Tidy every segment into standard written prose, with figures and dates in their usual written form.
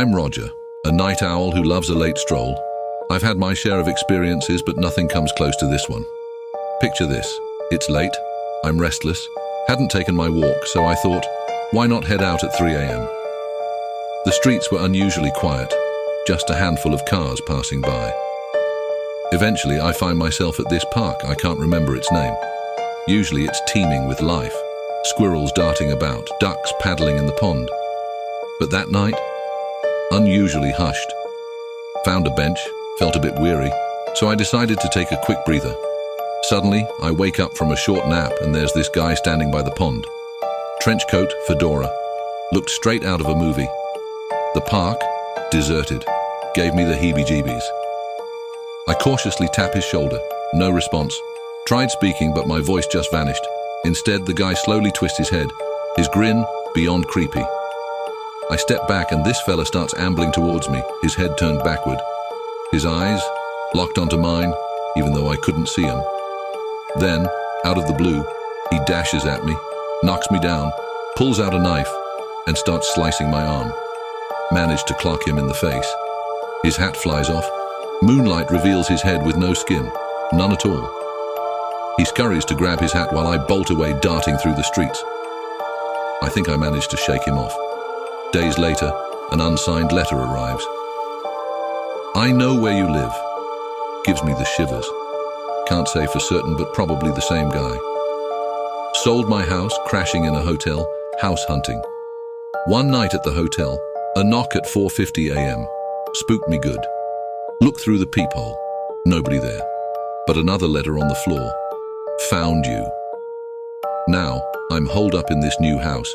I'm Roger, a night owl who loves a late stroll. I've had my share of experiences, but nothing comes close to this one. Picture this. It's late, I'm restless, hadn't taken my walk, so I thought, why not head out at 3 a.m.? The streets were unusually quiet, just a handful of cars passing by. Eventually, I find myself at this park. I can't remember its name. Usually it's teeming with life, squirrels darting about, ducks paddling in the pond. But that night, unusually hushed. Found a bench, felt a bit weary, so I decided to take a quick breather. Suddenly, I wake up from a short nap and there's this guy standing by the pond. Trench coat, fedora, looked straight out of a movie. The park, deserted, gave me the heebie-jeebies. I cautiously tap his shoulder, no response. Tried speaking, but my voice just vanished. Instead, the guy slowly twists his head, his grin beyond creepy. I step back and this fella starts ambling towards me, his head turned backward. His eyes locked onto mine, even though I couldn't see him. Then, out of the blue, he dashes at me, knocks me down, pulls out a knife, and starts slicing my arm. Managed to clock him in the face. His hat flies off. Moonlight reveals his head with no skin, none at all. He scurries to grab his hat while I bolt away, darting through the streets. I think I managed to shake him off. Days later, an unsigned letter arrives. I know where you live. Gives me the shivers. Can't say for certain, but probably the same guy. Sold my house, crashing in a hotel, house hunting. One night at the hotel, a knock at 4:50 a.m. Spooked me good. Look through the peephole. Nobody there. But another letter on the floor. Found you. Now, I'm holed up in this new house,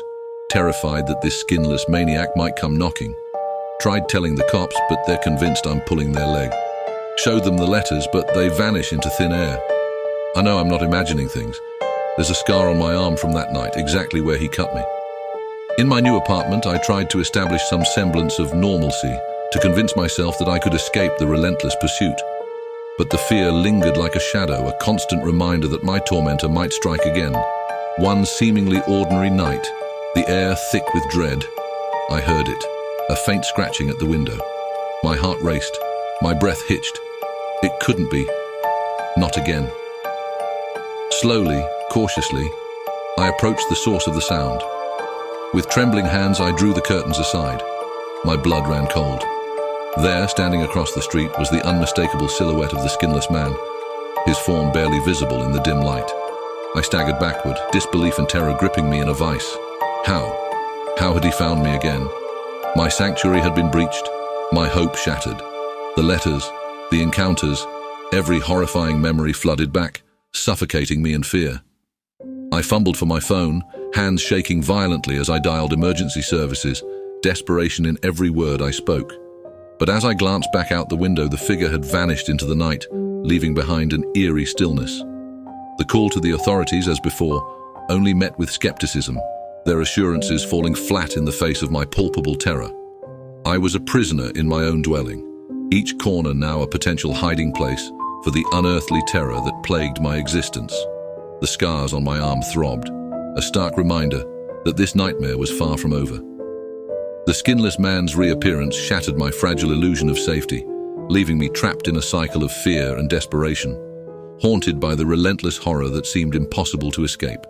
terrified that this skinless maniac might come knocking. Tried telling the cops, but they're convinced I'm pulling their leg. Showed them the letters, but they vanish into thin air. I know I'm not imagining things. There's a scar on my arm from that night, exactly where he cut me. In my new apartment, I tried to establish some semblance of normalcy, to convince myself that I could escape the relentless pursuit. But the fear lingered like a shadow, a constant reminder that my tormentor might strike again. One seemingly ordinary night, the air thick with dread. I heard it, a faint scratching at the window. My heart raced, my breath hitched. It couldn't be. Not again. Slowly, cautiously, I approached the source of the sound. With trembling hands, I drew the curtains aside. My blood ran cold. There, standing across the street, was the unmistakable silhouette of the skinless man, his form barely visible in the dim light. I staggered backward, disbelief and terror gripping me in a vice. How? How had he found me again? My sanctuary had been breached, my hope shattered. The letters, the encounters, every horrifying memory flooded back, suffocating me in fear. I fumbled for my phone, hands shaking violently as I dialed emergency services, desperation in every word I spoke. But as I glanced back out the window, the figure had vanished into the night, leaving behind an eerie stillness. The call to the authorities, as before, only met with skepticism, their assurances falling flat in the face of my palpable terror. I was a prisoner in my own dwelling, each corner now a potential hiding place for the unearthly terror that plagued my existence. The scars on my arm throbbed, a stark reminder that this nightmare was far from over. The skinless man's reappearance shattered my fragile illusion of safety, leaving me trapped in a cycle of fear and desperation, haunted by the relentless horror that seemed impossible to escape.